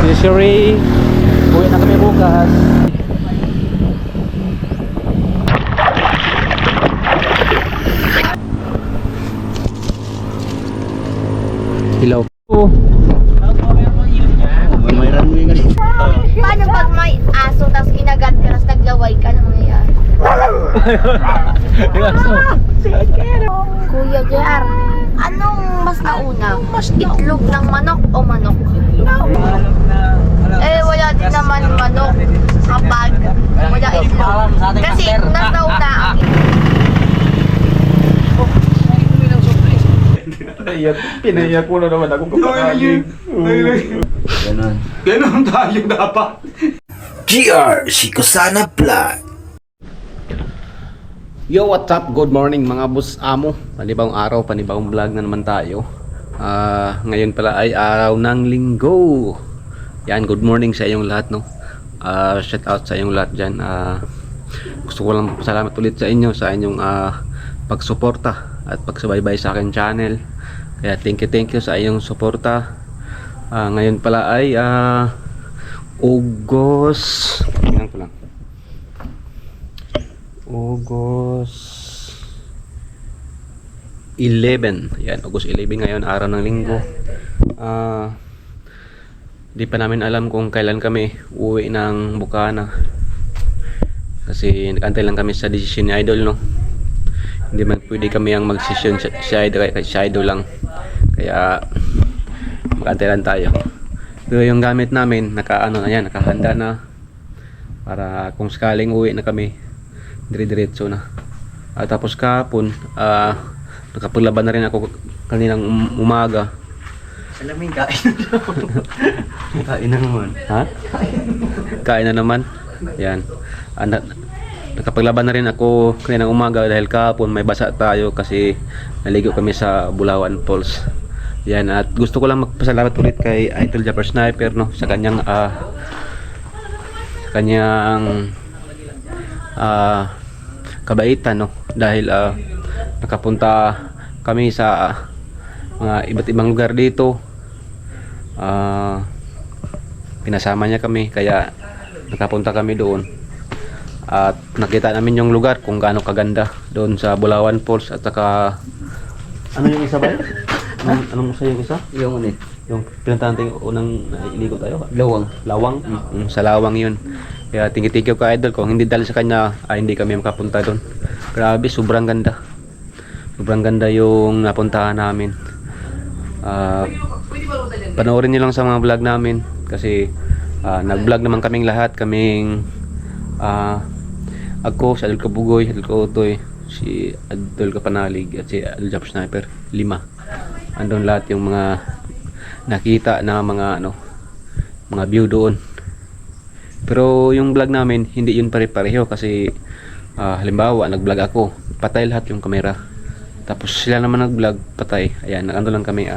Si Sherry, uwi na kami bukas. Hilaw po. May runway nga dito. Paano pag may aso tapos kinagat ka tapos naglaway ka na mangyayari? Kuya Jar, anong mas nauna? Itlog ng manok o manok? Eh, wala din naman manok kapag wala itlog. Kasi mas nauna ang Pinaiyak ko na naman akong kapakalig. Ganon. Ganon tayo dapat. GR Shikosana Vlog. Yo, what's up? Good morning mga boss amo. Panibawang araw, panibawang vlog na naman tayo. Ngayon pala ay araw ng linggo. Yan, good morning sa inyong lahat, no. Shout out sa inyong lahat dyan. Gusto ko lang pasalamat ulit sa inyo sa inyong pagsuporta at pagsubaybay sa akin channel. Kaya thank you sa inyong suporta. Ngayon pala ay August. Tingnan ko lang. August 11. Yan, August 11 ngayon, araw ng linggo. Di pa namin alam kung kailan kami uwi ng Bukana. Kasi nag-antay lang kami sa decision ni Idol, no. Hindi man pwede kami ang mag-session si Idol lang. Kaya mag-antay lang tayo. Pero yung gamit namin, nakahanda na. Para kung sakaling uwi na kami, dire-diretso na. Tapos kahapon, nakapaglaban na rin ako kaninang umaga. Salamin, kain na kain na naman. Ha? Kain na naman. Yan. Nakapaglaban na rin ako kaninang umaga dahil kahapon may basa tayo kasi naligo kami sa Bulawan Falls. Yan, at gusto ko lang magpasalamat ulit kay Idol Japper Sniper, no, sa kanyang kabaitan, no, dahil nakapunta kami sa mga iba't ibang lugar dito. Pinasama niya kami kaya nakapunta kami doon at nakita namin yung lugar kung gaano kaganda doon sa Bulawan Falls. At saka ano yung isa ba yun? Anong isa yung isa? Yung ulit. Yung pinuntahan tayo unang iligo tayo? Lawang. Sa Lawang yun. Kaya tingin-tingin ko Idol, kung hindi dahil sa kanya hindi kami makapunta doon. Grabe, sobrang ganda. Sobrang ganda yung napuntahan namin. Panoorin niyo lang sa mga vlog namin kasi nag-vlog naman kaming lahat. Ako, si Adol Kabugoy, Adol Kautoy, si Adol Kapanalig at si Adol Japper Sniper. 5. Andun lahat yung mga nakita na mga view doon. Pero yung vlog namin hindi yun pare-pareho kasi halimbawa nag-vlog ako, patay lahat yung camera. Tapos sila naman nag-vlog, patay. Ayan, nag-ano lang kami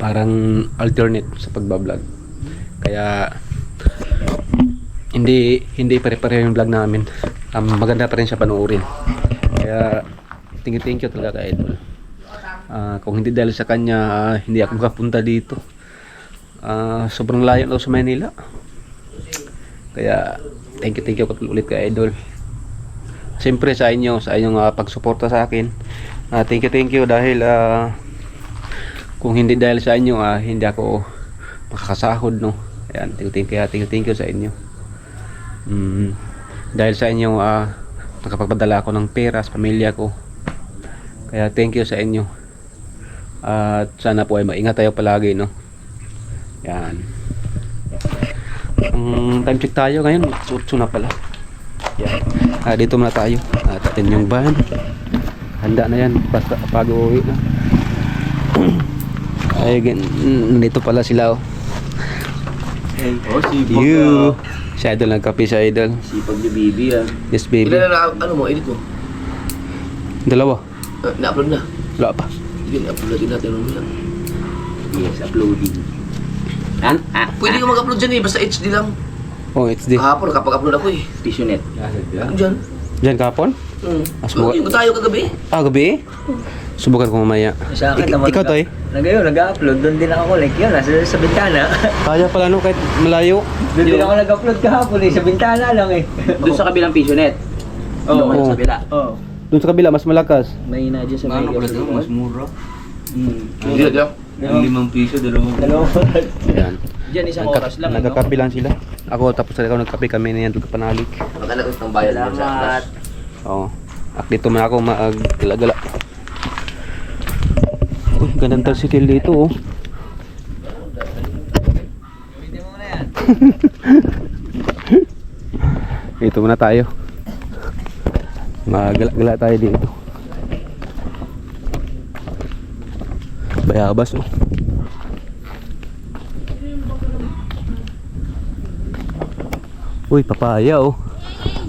parang alternate sa pagba-vlog. Kaya hindi pare-pareho yung vlog namin. Maganda pa rin siya panoorin. Kaya thank you talaga kay Idol. Kung hindi dahil sa kanya, hindi ako makapunta dito. Sobrang layo daw sa Manila. Kaya thank you ulit kay Idol. Siyempre sa inyong pagsuporta sa akin. Thank you dahil kung hindi dahil sa inyo, hindi ako makakasahod, no. Ayan, thank you sa inyo. Dahil sa inyo nakapagpadala ako ng pera sa pamilya ko. Kaya thank you sa inyo. At sana po ay maingat tayo palagi, no. Yan. Time check tayo ngayon, 8 na pala. Yan. Dito muna tayo. Tatin yung van. Handa na yan basta pag uwi na. Ay, nandito pala sila, oh. Sipag. Si Idol nagkape, si Idol. Sipag ni Bibi, Yes, baby. Ilan na ano mo, edit mo? 2. Na-upload na? Wala pa. Sige, na-upload natin ano lang. Yes, uploading. Pwede ka mag-upload dyan basta HD lang. Oh, HD. Kahapon, kapag-upload ako Visionet. Ano dyan? Diyan kapon? Yung tayo kagabi. Gabi? Subukan ko mamaya. Sa akin naman. Ikaw, Toy? Nag-upload. Doon din ako like yun. Sa bintana. Kaya pala no, kahit malayo. Doon din ako nag-upload kahapon eh. Sa bintana lang eh. Doon sa kabilang PisoNet. Oo. Doon sa kabila. Oo. Doon sa kabila, mas malakas. May na dyan sa may Mas mura. Hindi daw. 5 piso, dalawang. Ayan. Diyan isang oras lang. Nagkakape lang sila. Ako, tapos ikaw nagkape kami na yan, doon ka panalik. Matalagot ng bayan mo sa Salamat. Oo. At dito man ako mag-gala-gala. Uy, gandang tricycle dito oh. Pwede mo na yan. Dito muna tayo. Mag-gala tayo dito. Bayabas oh. Uy, papaya oh.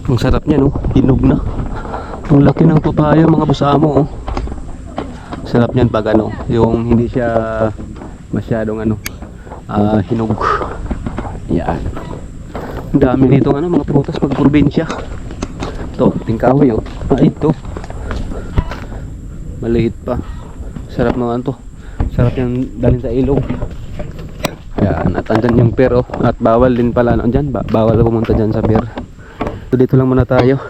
Ang sarap niya no, hinog na. Ang laki ng papaya mga busamo oh. Sarap niyan pag ano, yung hindi siya masyadong ano, hinog. Yan. Ang dami dito ano, mga prutas pag probinsya. Ito, tingkahoy oh. Ito. Maliit pa. Sarap naman to. Sarap yung dalhin sa ilog. Yan, at andyan yung pier oh. At bawal din pala ano dyan, bawal pumunta dyan sa pier. So dito lang muna tayo.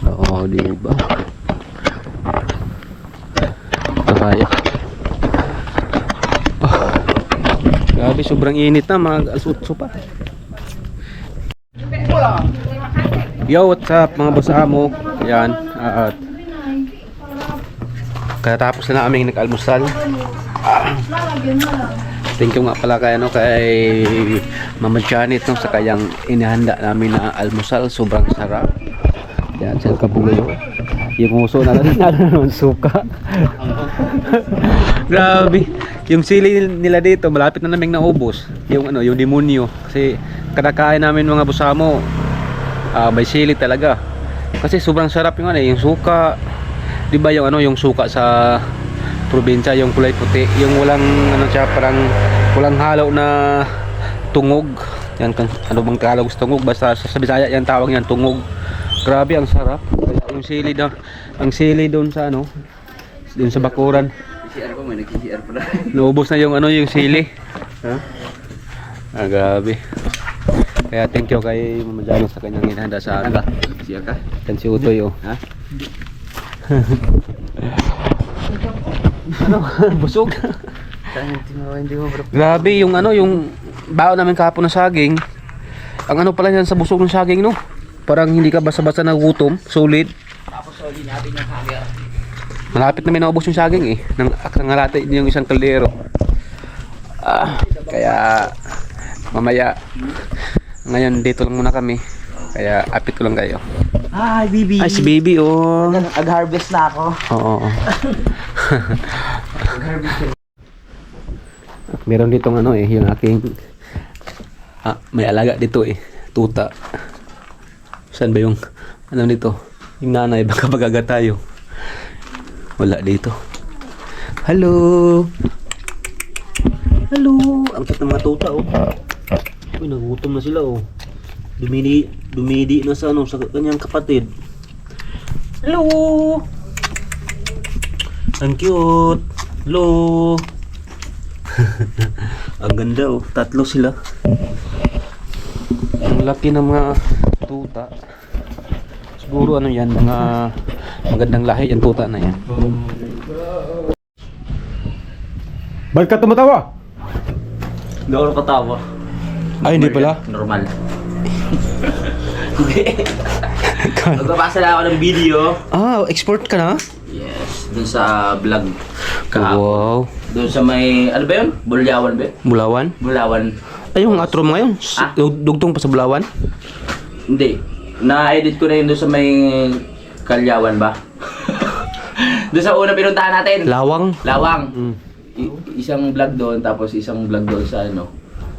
Oo, diba? Kaya. Grabe, sobrang init na, mag-alas-8 pa. Yo, what's up mga boss amo? Yan, at katapos na namin nag-almusal. Thank you nga pala kay Mama Janet no, sa kayang inihanda namin na almusal, sobrang sarap. Yan, sa kabugayo. Yung uso na naman suka. Grabe. Yung sili nila dito, malapit na naming naubos. Yung ano, yung demonyo. Kasi kadakain namin mga busamo, may sili talaga. Kasi sobrang sarap yung ano, yung suka. 'Di ba yung ano, yung suka sa probinsya, yung kulay puti, yung walang ano siya, parang walang halo na tungog. Yan ano bang Tagalog sa tungog, basta sa Bisaya yan tawag yan tungog. Grabe ang sarap. Kaya yung sili daw, ang sili doon sa ano, doon sa bakuran. CR ko, may nag-CR pala. Naubos na yung ano, yung sili. Ha? Grabe. Kaya thank you kay Mama Janet sa kanyang inihanda sa akin. CR ka? Yan si Utoy oh. Ha? Ano? Busog. Hindi mo bro. Grabe yung ano, yung baon namin kahapon ng saging. Ang ano pala yan sa busog ng saging no? Parang hindi ka basta-basta nagutom, solid. Tapos solid natin yung hanger. Malapit namin naubos yung saging eh. Nangalate din yung isang kaldero. Kaya mamaya ngayon dito lang muna kami. Kaya apit ko lang kayo. Hi, baby. Ay si baby oh. Nag-harvest na ako. Oo. Meron ditong ano eh, yung aking may alaga dito eh, tuta. Saan ba yung ano dito? Yung nanay, baka magaga tayo. Wala dito. Hello. Hello. Ang cute ng mga tuta oh. Uy, nagutom na sila oh. Dumidi na sa ano, sa kanyang kapatid. Hello. Ang cute. Hello. Ang ganda oh, tatlo sila. Ang laki ng mga tuta. Siguro ano yan, mga magandang lahi yung tuta na yan. Ba't ka tumatawa? Hindi ako nakatawa. Ay, hindi pala. Normal. Hindi. Magbabasa lang ako ng video. Export ka na? Yes, dun sa vlog. Wow. Dun sa may, ano ba yun? Bulawan ba yun? Bulawan? Bulawan. Ay, yung outro mo ngayon? Dugtong pa sa Bulawan? Hindi. Na-edit ko na yun dun sa may Kalyawan ba? Dun sa una pinuntahan natin. Lawang? Lawang. Mm. Isang vlog doon, tapos isang vlog doon sa ano.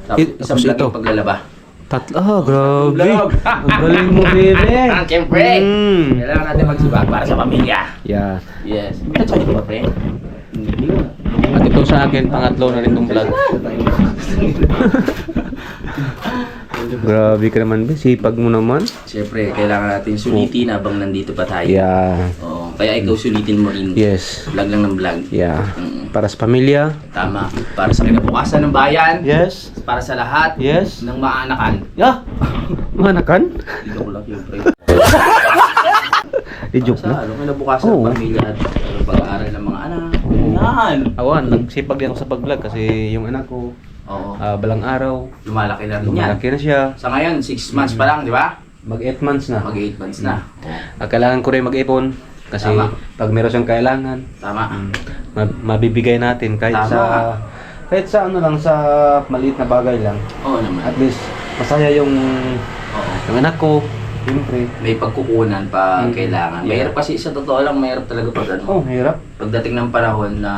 Tapos isang tapos vlog ito. yung paglalaba. Grabe. Vlog. Ang galing mo, baby. Siyempre. Mm. Kailangan natin magsibak para sa pamilya. Yeah. Yes. Ito dito ba, pre? Hindi ko. At ito sa akin, pangatlo na rin itong vlog. Grabe ka naman, be. Sipag mo naman. Siyempre, kailangan natin sulitin habang nandito pa tayo. Yeah. Oo, kaya ikaw sulitin mo rin. Yes. Vlog lang ng vlog. Yeah. Mm. Para sa pamilya. Tama. Para sa kinabukasan ng bayan. Yes. Para sa lahat Yes. ng maanakan. Yeah. Manakan? Dito ko lang yung pre. I-joke Sa na. ano, kinabukasan Oo. ng pamilya at pag-aaral ng mga anak. Yan. Awan, nagsipag din ako sa pag-vlog kasi yung anak ko, Oo. balang araw, Lumalaki na rin yan. lumalaki na siya. Sa ngayon, 6 months pa lang, di ba? Mag 8 months na. Mag 8 months na. Kailangan ko rin mag-ipon kasi Tama. pag meron siyang kailangan, Tama. mabibigay natin kahit Tama. sa ano lang, sa maliit na bagay lang. Oo naman. At least masaya yung Oo. anak ko, siyempre. May pagkukunan pa Mm. kailangan. Yeah. Mahirap kasi sa totoo lang, mahirap talaga pag ano. Oh, hirap. Pagdating ng panahon na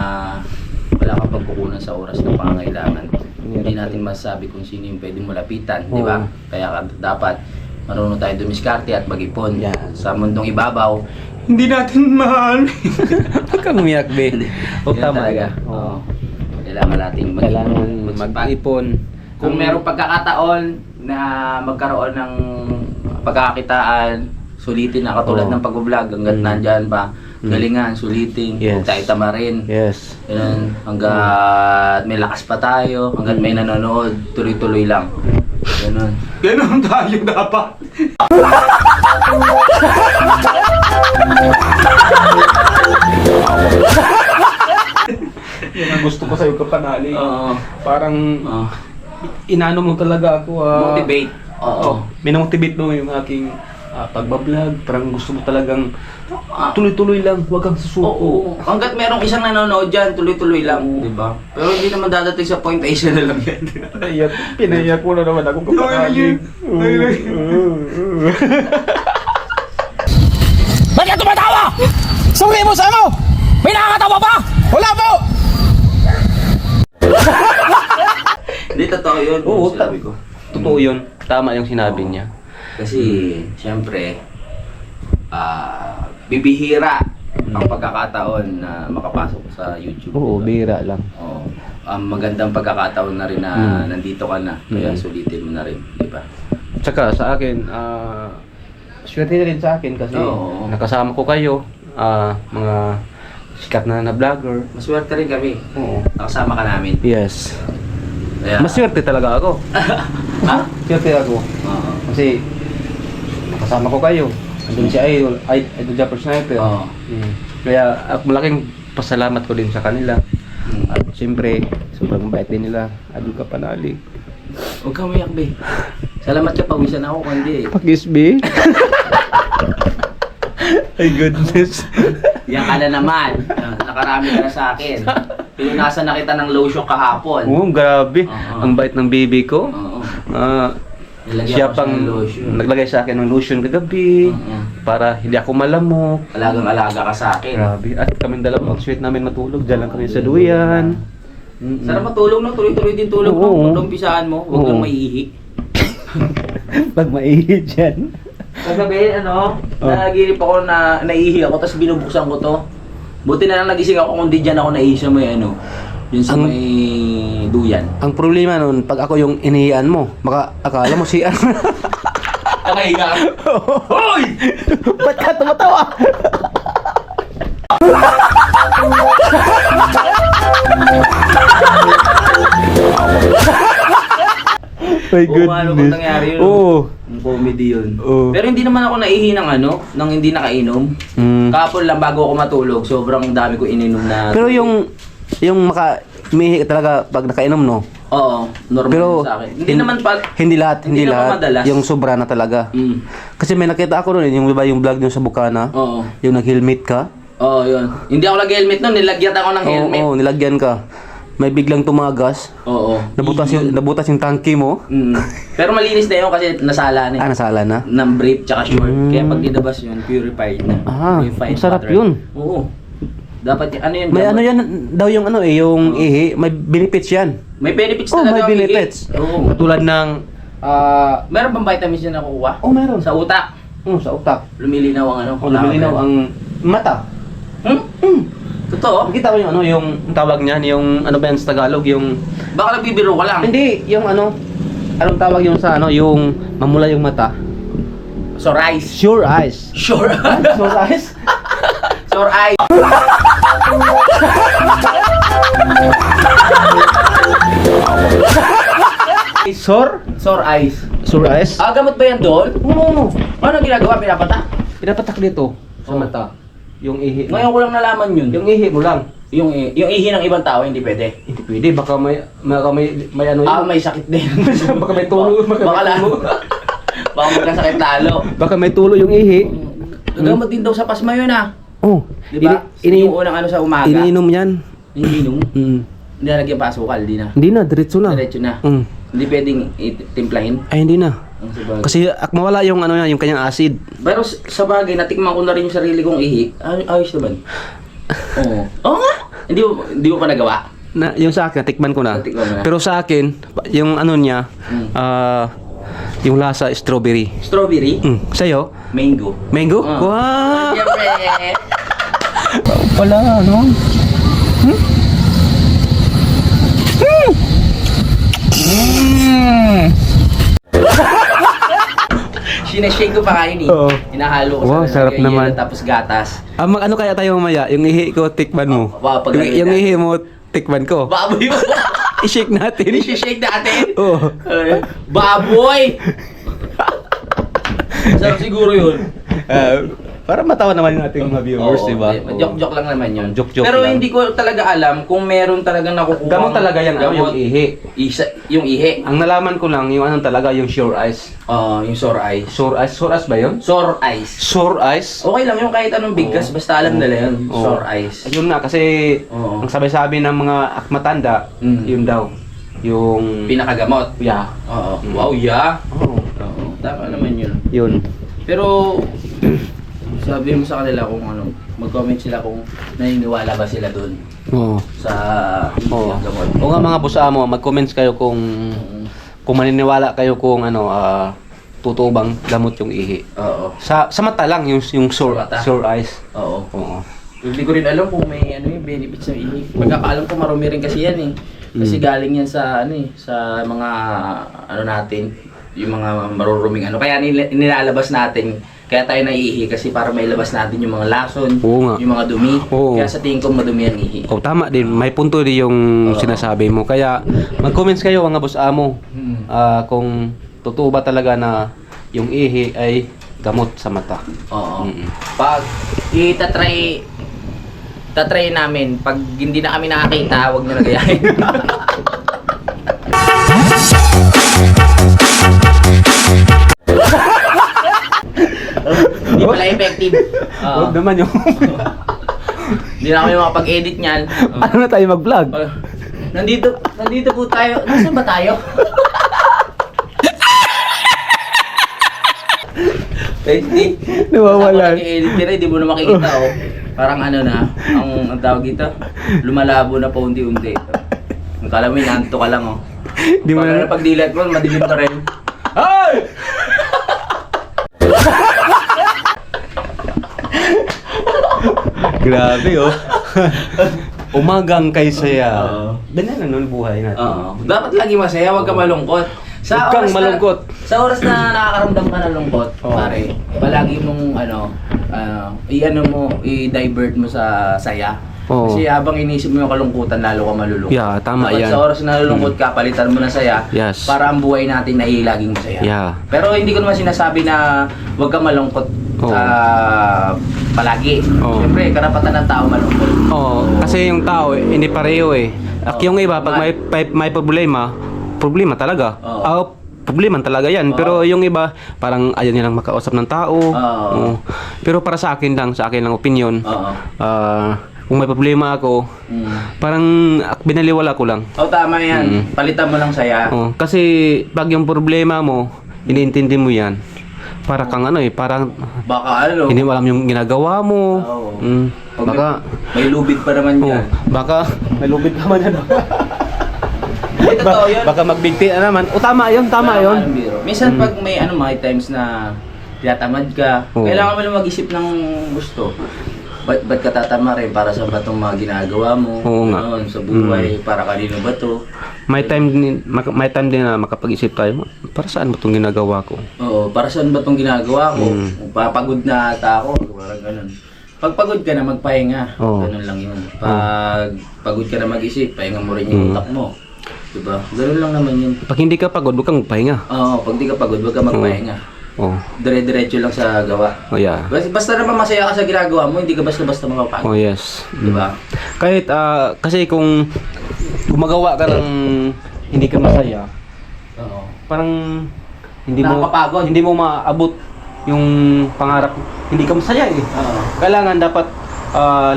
wala kang pagkukunan sa oras ng pangangailangan, hindi natin masasabi kung sino yung pwede mo lapitan, di ba? Oo. Kaya dapat marunong tayo dumiskarte at mag-ipon. Yan. Sa mundong ibabaw, hindi natin mahal. Huwag kang umiyak, be. Oh, Yan tama. talaga. Oo. Kailangan nating Kailangan magsipag. mag-ipon. Kung merong pagkakataon na magkaroon ng pagkakakitaan, sulitin na katulad Oo. ng pag-vlog hanggat nandyan pa. Galingan, sulitin, Yes. huwag tayo tamarin. Yes. Ganun, hanggat may lakas pa tayo, hanggat may nanonood, tuloy-tuloy lang. Ganun. Ganun tayo dapat. Yan ang gusto ko sa'yo, kapanali. Oo. Parang Oo. inano mo talaga ako. Motivate. Oo. Minomotivate mo yung aking pagbablog. Parang gusto mo talagang Ah, tuloy-tuloy lang, huwag kang susuko. Oo. Hanggat merong isang nanonood dyan, tuloy-tuloy lang. Di ba? Pero hindi naman dadating sa point na isa na lang yan. Pinaiyak mo na naman ako kapanali. Ba't ka tumatawa? Sabi mo sa ano? May nakakatawa pa? Wala po! Hindi, totoo yun. Oo, Sinabi ko. Totoo yun. Tama yung sinabi niya. Kasi, siyempre, bibihira ang pagkakataon na makapasok sa YouTube. Oo, diba? bira lang. Oo. Ang magandang pagkakataon na rin na Mm. nandito ka na. Kaya Mm. sulitin mo na rin. Di ba? Tsaka sa akin, swerte rin sa akin kasi Oo. nakasama ko kayo, mga sikat na vlogger. Maswerte rin kami. Oo. Nakasama ka namin. Yes. Kaya, Maswerte talaga ako. Ha? Swerte ako. Oo. Kasi nakasama ko kayo. Andun si Idol, Idol Japper Sniper. Oo. Kaya malaking pasalamat ko din sa kanila. Mm. At siyempre, sobrang bait din nila. Idol ka panali. Huwag kang umiyak, be. Salamat ka, pawisan ako, kundi. Pakis, be. Ay, goodness. Yan ka na naman. Nakarami ka na sa akin. Pinunasan na kita ng lotion kahapon. Oo, grabe. Oo. Ang bait ng baby ko. Oo. Siya Nilagyan ko siya pang ng lotion. naglagay sa akin ng lotion kagabi Oo. para hindi ako malamok. Alagang-alaga ka sa akin. Grabe. At kami dalawa mag-sweet namin matulog. Diyan lang kami sa duyan. Mm-mm. Sarap matulog, no? Tuloy-tuloy din tulog, Oo. no? Huwag umpisahan mo. Huwag Oo. lang maiihi. Pag maihi dyan. Kagabi, ano? Oh. Nagirip ako na naiihi ako, tapos binubuksan ko to. Buti na lang nagising ako kung di dyan ako naiihi sa may ano. Yun sa Ang- may duyan. Ang problema nun, pag ako yung inihian mo, baka akala mo si ano. Nakahiga ka. Hoy! Ba't ka tumatawa? My Oo, ano kung nangyari yun? Oo. Ang comedy yun. Oo. Pero hindi naman ako naihi ng ano, nang hindi nakainom. Mm. Kahapon lang bago ako matulog, sobrang dami ko ininom na. Pero yung umihi ka talaga pag nakainom, no? Oo, normal Pero sa akin. Hindi naman pag hindi lahat, Hindi hindi naman lahat. madalas. Yung sobra na talaga. Kasi may nakita ako noon, yung iba yung vlog niyo sa Bukana, Oo. yung nag-helmet ka. Oo, yun. Hindi ako nag-helmet nun, nilagyan ako ng helmet. Oo, nilagyan ka. May biglang tumagas. Oo. Nabutas yung tangki mo. Pero malinis na yun kasi nasala na. Nasala na. Ng brief tsaka short. Kaya pag dinabas yun, purified na. Purified masarap water. yun. Oo. Dapat ano yun? May dapat- ano yan daw yung ano yung ihi, may benefits yan. May benefits Oh, talaga. may ang benefits. higit. Oo. Katulad ng Meron bang vitamins na nakukuha? meron. Sa utak. Sa utak. Lumilinaw ang ano. Lumilinaw ang mata. Totoo? Nakita mo yung ano, yung tawag niyan, yung ano ba yan sa Tagalog, yung Baka nagbibiro ka lang. hindi, yung ano, Anong tawag yung sa ano, yung mamula yung mata? Sore eyes. Sure eyes. Sure. Sure eyes? Sore eyes. Sore? Sore eyes. Sure eyes? Ah, gamot ba yan doon? Oo. Ano ginagawa? Pinapatak? Pinapatak dito sa Oh. mata. Yung ihi. Ngayon ko lang nalaman yun. Yung ihi mo lang. Yung ihi ng ibang tao, hindi pwede. Hindi pwede, baka may ano Ah, yun. may sakit din. Baka may tulo, baka Baka may lalo. tulo. Baka magkasakit lalo. Baka may tulo yung ihi. Gamot din daw sa pasma yun ah. Oh, Di ba? Yung unang ano sa umaga. iniinom yan. Iniinom. Mm. Hindi na lagyan pasukal, di na. Hindi na, diretso na. Diretso na. Mm. Hindi pwedeng timplahin. Ay, hindi na. Ang sabagay. Kasi mawala yung ano yan, yung kanyang acid. Pero sa bagay, natikman ko na rin yung sarili kong ihi. Ayos naman. Oo. Oo nga! Hindi mo pa nagawa? Na, yung sa akin, natikman ko na. Natikman mo na. Pero sa akin, yung ano niya, Mm. yung lasa strawberry. Strawberry? Sa'yo? Mango. Mango? Ah. Wow! Siyempre! Wala, ano? Sinashake ko pa kayo Oo. Hinahalo ko Wow, sa sarap yelo, naman. tapos gatas. Ano kaya tayo mamaya? Yung ihi ko, tikman mo. Wow, pag yung ihi mo, tikman ko. Baboy mo! I-shake natin. Shake natin! Oo. Baboy! Sarap siguro yun. Para matawa naman yung ating mga viewers, Oo, di ba? Joke-joke lang naman yun. Joke-joke Pero lang. hindi ko talaga alam kung meron talagang nakukuha. Gamot talaga yan, ano, yung ihi. Yung ihi. Ang nalaman ko lang, yung anong talaga, yung sure eyes. Yung sore eyes. Sore eyes ba yun? Sore eyes. Sore eyes? Okay lang yung kahit anong bigkas, basta alam nila yun. Oo. Sore eyes. Ayun na, kasi Oo. ang sabi-sabi ng mga matanda, yun daw. Yung... Pinakagamot. Yeah. Oo. Mm. Wow, yeah. Oo. Oo. Tama naman yun. Yun. Pero, sabi mo sa kanila kung ano, mag-comment sila kung naniniwala ba sila doon Oo. sa Oo. gamot. O nga mga boss mo, mag-comments kayo kung maniniwala kayo kung ano, totoo bang gamot yung ihi. Oo. Sa mata lang, yung sore, Mata. sore eyes. Oo. Oo. Hindi ko rin alam kung may ano yung benefits ng ihi. Pagkakaalam ko marumi rin kasi yan eh. Kasi galing yan sa ano eh, sa mga ano natin, yung mga maruruming ano. Kaya nilalabas natin, kaya tayo naiihi kasi para may labas natin yung mga lason, Oo nga. yung mga dumi. Oo. Kaya sa tingin ko madumi ang ihi. Oh, tama din. May punto din yung Oo. sinasabi mo. Kaya mag-comments kayo mga boss amo. Kung totoo ba talaga na yung ihi ay gamot sa mata. Oo. Mm-mm. Pag tatry namin, pag hindi na kami nakakita, wag nyo nagayahin. Hindi pala effective. Oo. Huwag naman yung... Hindi na kami makapag-edit niyan. ano na tayo mag-vlog? Nandito po tayo. Nasaan ba tayo? Hindi. Nawawalan. Nag-edit ka na, hindi mo na makikita oh. Parang ano na, ang tawag dito, lumalabo na pa unti-unti. Ang kala mo, inanto ka lang oh. Di mo na... Pag-delete mo, madilim pa rin. Ay! Grabe oh. Umagang kay saya. Oo. Ganyan na nun buhay natin. Oo. Dapat lagi masaya, huwag ka malungkot. Huwag kang malungkot. Sa oras na nakakaramdam ka ng lungkot, Oo. pare, palagi mong i-divert mo sa saya. Oo. Kasi habang inisip mo yung kalungkutan, lalo ka malulungkot. Yeah, tama Dapat yan. sa oras na nalulungkot ka, palitan mo na saya. Yes. Para ang buhay natin ay laging masaya. Yeah. Pero hindi ko naman sinasabi na huwag ka malungkot Oo. palagi. Oo. Siyempre, karapatan ng tao malungkot. Oo, kasi yung tao hindi pareho eh. Yung iba pag may problema talaga. Oo. Problema talaga yan. Oo. Pero yung iba parang ayaw nilang makausap ng tao. Oo. Oo. Pero para sa akin lang opinion. Oo. Kung may problema ako, parang binaliwala ko lang. Oh, tama yan. Mm. Palitan mo lang saya. Oo, kasi pag yung problema mo, iniintindi mo yan. Para kang parang Baka ano. hindi mo alam yung ginagawa mo. Oo. Pag Baka may lubid pa naman Oo, yan. baka may lubid naman yan. Hindi, totoo yun. Baka magbigti na naman. O tama yun. Ang biro. Minsan pag may may times na tinatamad ka, Oo. kailangan mo lang mag-isip ng gusto. ba't ka tatama rin? Para sa ba itong mga ginagawa mo? Oo nga. Ganun, sa buhay, para kanino ba to? May time din na makapag-isip tayo, para saan ba itong ginagawa ko? Oo, para saan ba itong ginagawa ko? Mm. Papagod na ata ako, parang ganun. Pag pagod ka na, magpahinga. Oo. Ganun lang yun. Pag pagod ka na mag-isip, pahinga mo rin yung utak mo. Diba? Ganun lang naman yun. Pag hindi ka pagod, huwag kang magpahinga. Oo, pag di ka pagod, huwag ka magpahinga. Oh, Dire-diretso lang sa gawa. oh yeah. Basta naman masaya ka sa ginagawa mo, hindi ka basta-basta mapapagod. Oh yes. Diba? Kahit kasi kung gumagawa ka ng hindi ka masaya, Oo. parang Nakakapagod. hindi mo maabot yung pangarap. Hindi ka masaya eh. Oo. Kailangan dapat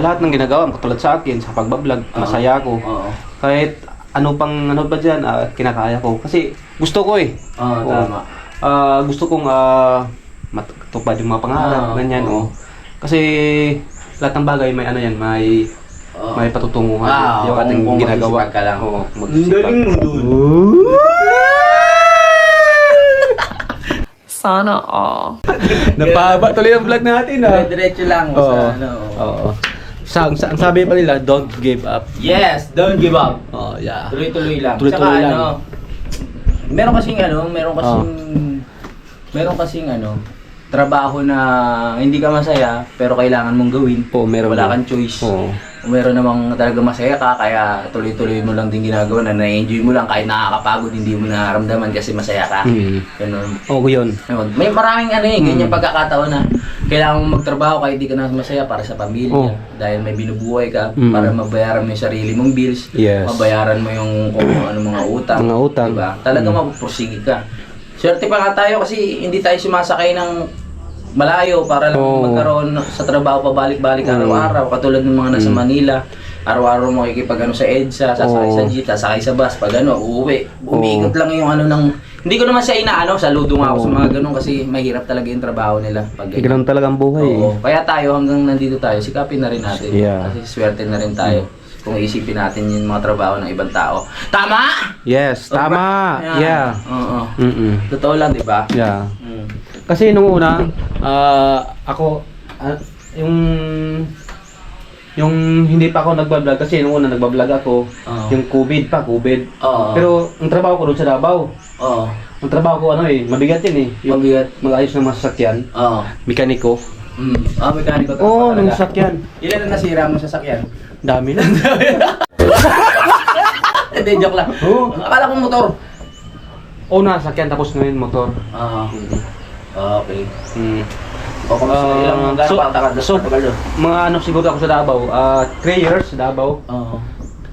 lahat ng ginagawa mo, katulad sa akin sa pagbablog, masaya ako. Oo. Kahit ano ba diyan, kinakaya ko kasi gusto ko eh. Oo, tama. Gusto kong matupad yung mga pangarap, ganyan oh. Kasi lahat ng bagay may ano yan, may patutunguhan yung ating kung ginagawa. magsisipag ka lang. Oo, magsisipag. Sana all. Napahaba tuloy ang vlog natin Dire-diretso lang Oo. sa ano. Oo. Ang sabi pa nila, don't give up. Yes, don't give up. Oh, yeah. Tuloy-tuloy lang. Tuloy-tuloy Tsaka lang. meron kasing trabaho na hindi ka masaya pero kailangan mong gawin. Oo, meron Wala din. kang choice. Oo. Meron namang talaga masaya ka kaya tuloy-tuloy mo lang din ginagawa na na-enjoy mo lang kahit nakakapagod hindi mo nararamdaman kasi masaya ka. Ganun. Oo, yun. Ayun. May maraming ganyan pagkakataon na kailangan mong magtrabaho kahit di ka na masaya para sa pamilya. Oh. Dahil may binubuhay ka Mm. para mabayaran mo yung sarili mong bills. Yes. Mabayaran mo yung kung ano mga utang. Mga utang. Diba? Talaga mapupursige ka. Swerte pa nga tayo kasi hindi tayo sumasakay ng malayo para lang Oo. magkaroon sa trabaho pabalik-balik araw-araw. Katulad ng mga nasa Manila. Araw-araw makikipag sa EDSA, sasakay sa jeep, sasakay sa bus, pag uuwi. Umiikot lang yung hindi ko naman siya saludo nga ako sa mga ganun kasi mahirap talaga yung trabaho nila. Pag Ganun talaga ang buhay eh. Oo. Kaya tayo hanggang nandito tayo, sikapin na rin natin. Yeah. Kasi swerte na rin tayo. Kung isipin natin yung mga trabaho ng ibang tao. Tama! Yes, tama. Yan. Yeah. Oo. Mm-mm. Totoo lang, di ba? Yeah. Mm. Kasi nung una, ako, yung hindi pa ako nagbablog, kasi nung una nagbablog ako, Oo. yung COVID. Oo. Pero ang trabaho ko doon sa Davao, Oo. ang trabaho ko mabigat yun eh. Yung Mabigat. mag-ayos ng mga sasakyan, Oo. mekaniko. Mekaniko Oo, ng sasakyan. Ilan na nasira mo sa sasakyan? Dami na. Hindi, joke lang. Oo. Akala kong motor. Una, sasakyan, tapos ngayon motor. Oo. Okay. Mm. O kung ilang so, mga siguro ako sa Davao, 3 years sa Davao. Oo.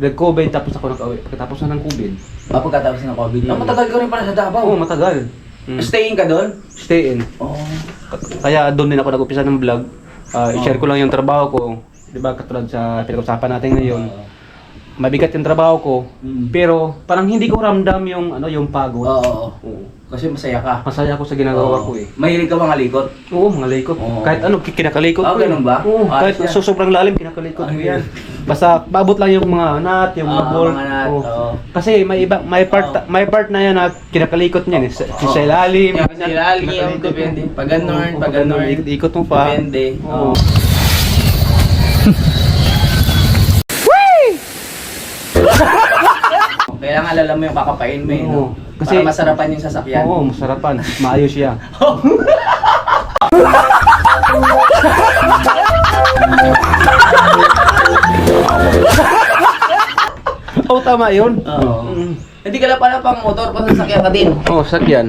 Nag-COVID, tapos ako nakauwi. Pagkatapos na ng COVID. Pagkatapos ng COVID. Matagal ka rin pala sa Davao. Oo, matagal. Staying ka doon? Stay in. Oo. Kaya doon din ako nag-upisa ng vlog. I-share ko lang yung trabaho ko. Di ba, katulad sa pinag-usapan natin ngayon. Mabigat yung trabaho ko. Pero parang hindi ko ramdam yung pagod. Oo. Oo. Kasi masaya ka. Masaya ako sa ginagawa ko eh. Mahilig ka mga likot? Oo, mga likot. Oo. Kahit kinakalikot ko. ganun ba? Oo, kahit Ayos yan. sobrang lalim, kinakalikot ko Ayos. yan. Basta paabot lang yung mga nut, yung mga bolt. mga nut, Oo. oo. Kasi may part na yan na kinakalikot niyan. Sa ilalim. Sa ilalim, depende. Pag ganun, Ikot mo pa. Depende. Oo. Kailangan alam mo yung kakapain mo eh, no? Oo. Kasi- Para masarapan yung sasakyan. Oo, masarapan. Maayos siya. Oo, tama yun. Oo. Mm. Hindi ka lang pala pang motor, pang sasakyan ka din. Oo, sakyan.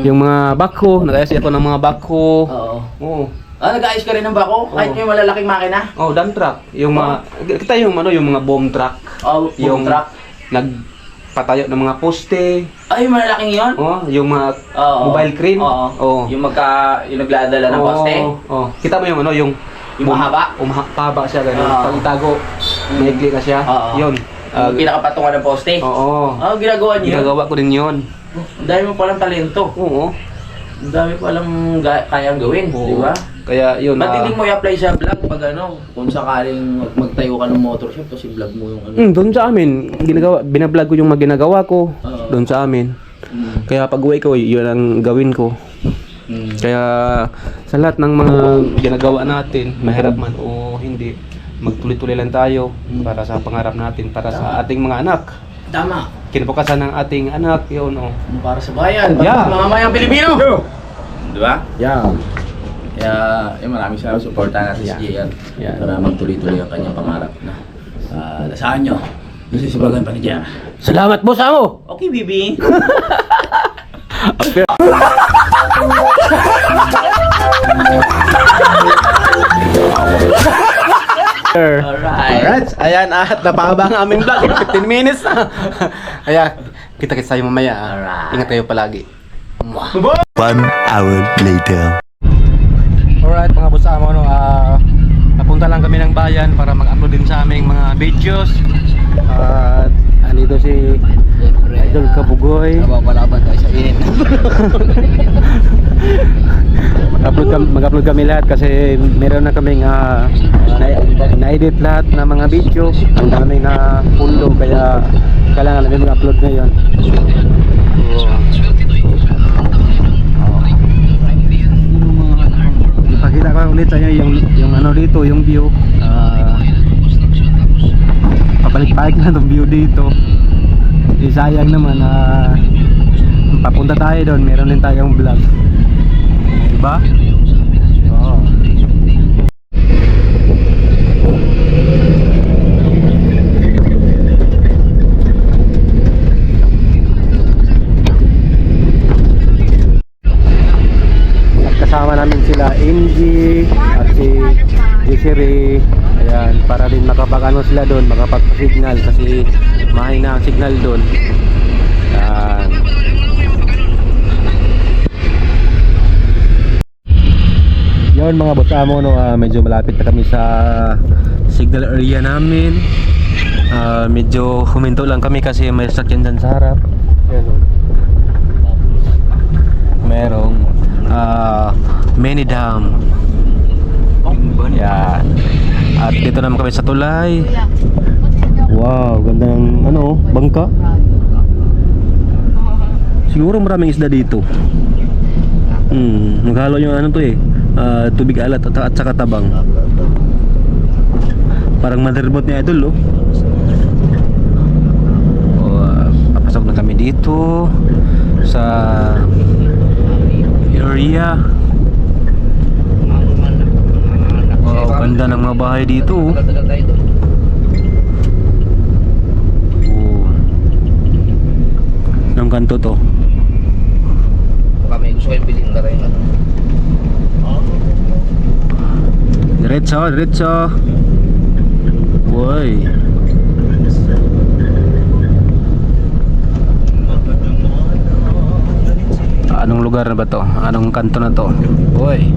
Yung mga backhoe, nag-ayos ako ng mga backhoe. Oo. Oo. Nag-ayos ka rin ng bako? Kahit may malalaking makina? Oh, dump truck. Yung mga kita yung yung mga bomb truck, Oh, yung truck. nagpatayo ng mga poste. Ay, yung malalaking yun? Oh, yung mga Oo. mobile crane. Oo. Oh. Yung nagladala ng poste? Oh. Kita mo yung Yung mahaba? Mahaba siya ganun. Oo. Pag itago, maikli na siya. Oo. Yun. Yung pinakapatungan ng poste? Oo. Ginagawa niyo yun? Ginagawa ko din yun. Ang dami mo palang talento. Oo. Ang dami palang kayang gawin, Oo. di ba? Kaya yun. Ba't hindi mo i-apply sa vlog pag kung sakaling magtayo ka ng motor shop, tapos i-vlog mo yung doon sa amin, binablog ko yung mga ginagawa ko. Oo. Doon sa amin. Kaya pag uwi ko, yun ang gawin ko. Kaya sa lahat ng mga ginagawa natin, mahirap man o hindi, magtuloy-tuloy lang tayo para sa pangarap natin, para sa ating mga anak. Tama. Kinabukasan ng ating anak, yun oh. Para sa bayan, Yeah. para sa mga mamayang Pilipino. Di ba? Yeah. Kaya maraming salamat suportahan natin Yeah. si JR Yeah. para magtuloy-tuloy ang kanyang pangarap na nasaan nyo. Nasisibagan pa ni JR. Salamat boss amo! Okay, Bibi. Alright, ayan at napakaba ang aming vlog. 15 minutes na. Kaya kita-kits tayo mamaya. Alright. Ingat kayo palagi. 1 hour later. Alright mga boss amo, no, napunta lang kami ng bayan para mag-upload din sa aming mga videos. At andito si Idol Kabugoy. Napapalaban tayo sa init. Mag-upload kami lahat kasi meron na kaming na-edit lahat na mga video. Ang dami na pundo kaya kailangan namin mag-upload ngayon. Ipakita ko ulit sa inyo yung ano dito, yung view. Pabalik-balik na itong view dito. Sayang naman papunta tayo doon, meron din tayong vlog. Diba? Oo. At kasama namin sila Angie at si Desiree. Ayan, para din makapag-ano sila doon, makapag-signal kasi mahina ang signal doon. Ayan. Yun mga boss amo, no, medyo malapit na kami sa signal area namin. Medyo huminto lang kami kasi may sakyan dyan sa harap. Yan, oh. Merong mini dam. Yan. At dito naman kami sa tulay. Wow, ganda ng ano, bangka. Siguro maraming isda dito. Naghalo yung ano to eh, tubig alat at saka tabang. Parang motherboard ni Idol, oh. Papasok na kami dito sa area. Wow, ganda ng mga bahay dito, oh. Anong kanto to? Baka may gusto kayong bilhin na rin. Diretso, diretso. Woy. Anong lugar na ba to? Anong kanto na to? Woy.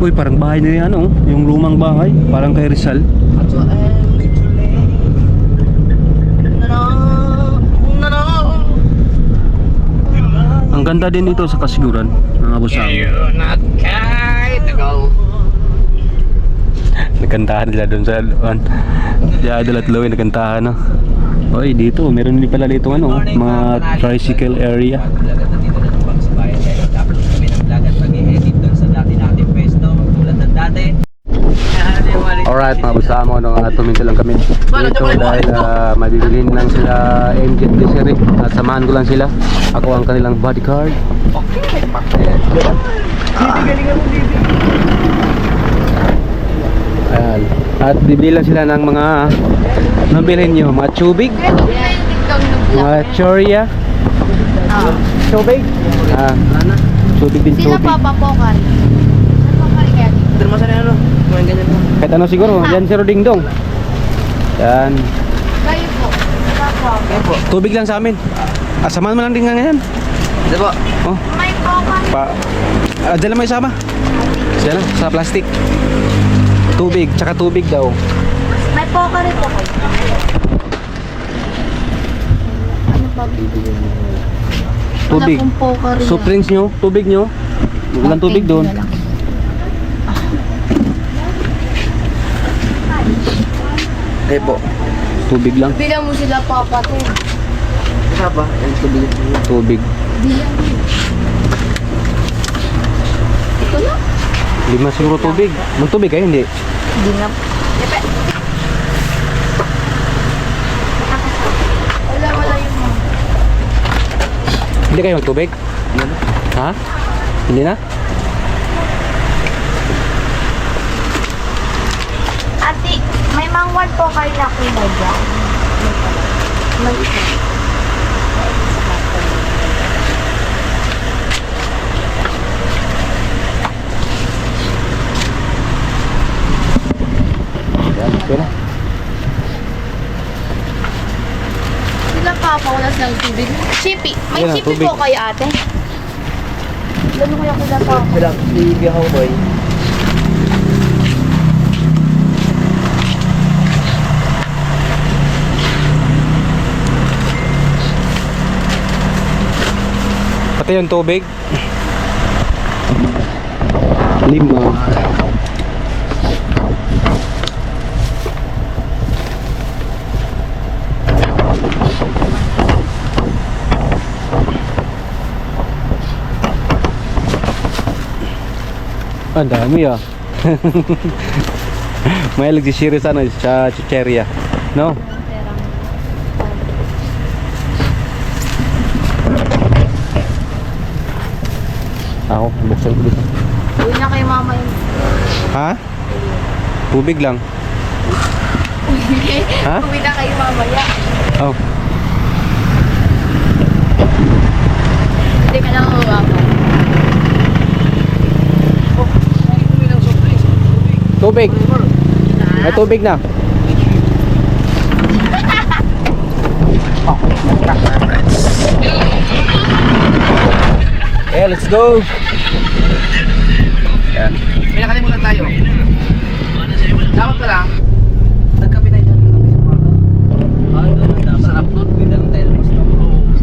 Uy, parang bahay na yan, ano? Yung lumang bahay. Parang kay Rizal. Ang ganda din dito sa kasiguran, mga busang. Nagkantahan nila doon sa Idol at Louie, nagkantahan, no? Oy, dito, meron din pala dito ano, mga tricycle area. Alright mga busamo, no, tuminto lang kami dito dahil mabibilhin lang sila MJ at Desiree at samahan ko lang sila. Ako ang kanilang bodyguard. Ayan. At bibili lang sila ng mga mabilhin nyo, mga tubig, mga chorya. Tubig? Tubig din, Sila tubig. papapokan. Termasan ano? Kumain ganyan po. Kahit ano siguro, yan si Roding Dong. Yan. Kayo po. Papapokan. Tubig lang sa amin. Samahan mo lang din nga ngayon. Ito po. Oh, May pokan. dyan lang may sama. Dyan lang, sa plastic. Tubig, tsaka tubig daw. May pokan rin po kayo. Ano pa? Tubig. Wala pong pokan rin. Soft drinks nyo, tubig nyo. Walang tubig doon. Okay po. Tubig lang. Bilang mo sila papa to. Isa pa. Yan tubig. Tubig. Bilang mo. Ito na. 5 siguro tubig. Magtubig kayo, hindi? Hindi na. Yepe. Wala yung mga. Hindi kayo magtubig? Ha? Hindi na? Ate, may mangwan po kayo na kulay dyan. May isa. Yan, okay na. Sila papawalas ng tubig. Chippy. May Yan na, chippy tubig. po kayo ate. Lalo kaya kula pa ako. Bilang ibiyaw ko eh. Pati yung tubig. 5. Ang dami ah. May nagsisiri sana sa chicheria. No? Ako, buksan ko dito. Uwi na kay mama yun. Ha? Tubig lang. Ha? Uwi na kay mamaya. Oh. Hindi ka lang uwa pa. Tubig. May tubig na. Okay, let's go. Yan. May nakalimutan tayo. Dapat pala, nagkape tayo dyan. Sarap nun.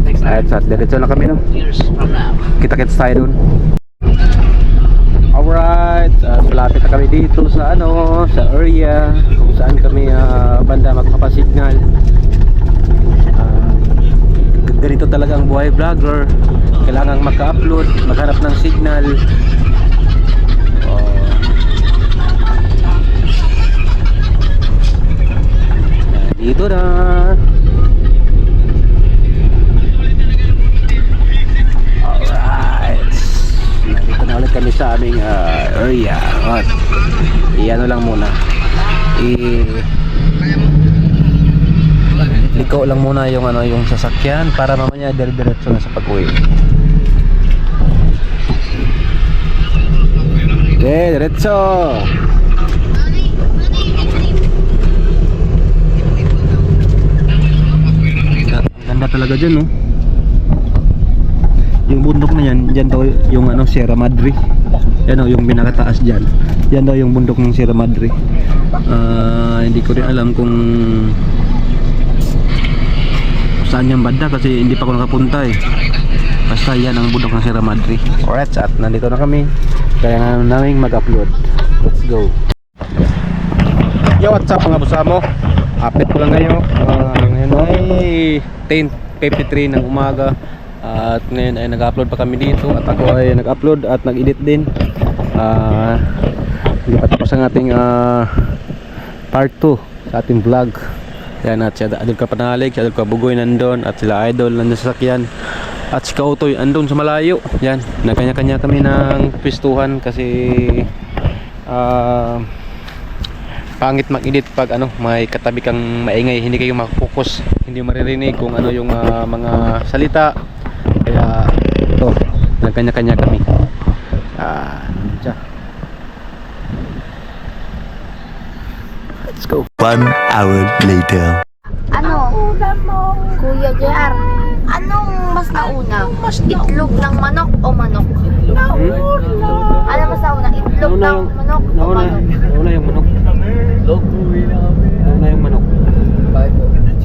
Next Alright, so diretso na kami no. years from now. Kita-kits tayo dun. Alright, malapit na kami dito sa ano, sa area kung saan kami banda magpapasignal. Ganito talaga ang buhay vlogger. Kailangan maka-upload, maghanap ng signal. Dito na. Alright. Nandito na ulit kami sa aming area. At i-ano lang muna. Liko lang muna yung ano, yung sasakyan para mamaya dire-diretso na sa pag-uwi. Okay, diretso. Ganda talaga dyan, no? Yung bundok na yan, dyan daw yung ano, Sierra Madre. Yan o, yung pinakataas dyan. Yan daw yung bundok ng Sierra Madre. Hindi ko rin alam kung saan yung banda kasi hindi pa ako nakapunta eh. Basta yan ang bundok ng Sierra Madre. Alright, at nandito na kami. Kaya nga namin mag-upload. Let's go. Yo, what's up mga busamo? Update ko lang ngayon. Ngayon ay 10:53 ng umaga. At ngayon ay nag-upload pa kami dito. At ako ay nag-upload at nag-edit din. Hindi pa tapos ang ating part 2 sa ating vlog. Yan, at si Adol Kapanalig, si Adol Kabugoy nandun, at sila Idol nandun sa sakyan, at si Kautoy andun sa malayo. Yan, nagkanya-kanya kami ng pistuhan kasi pangit mag-edit pag ano, may katabi kang maingay, hindi kayo makafokus, hindi maririnig kung ano yung mga salita. Kaya ito, nagkanya-kanya kami. Let's go. 1 hour later. Ano? Kuya Jar, anong mas nauna? Itlog ng manok o manok? Ano mas nauna? Itlog ng manok o manok? Nauna yung manok. Nauna yung manok.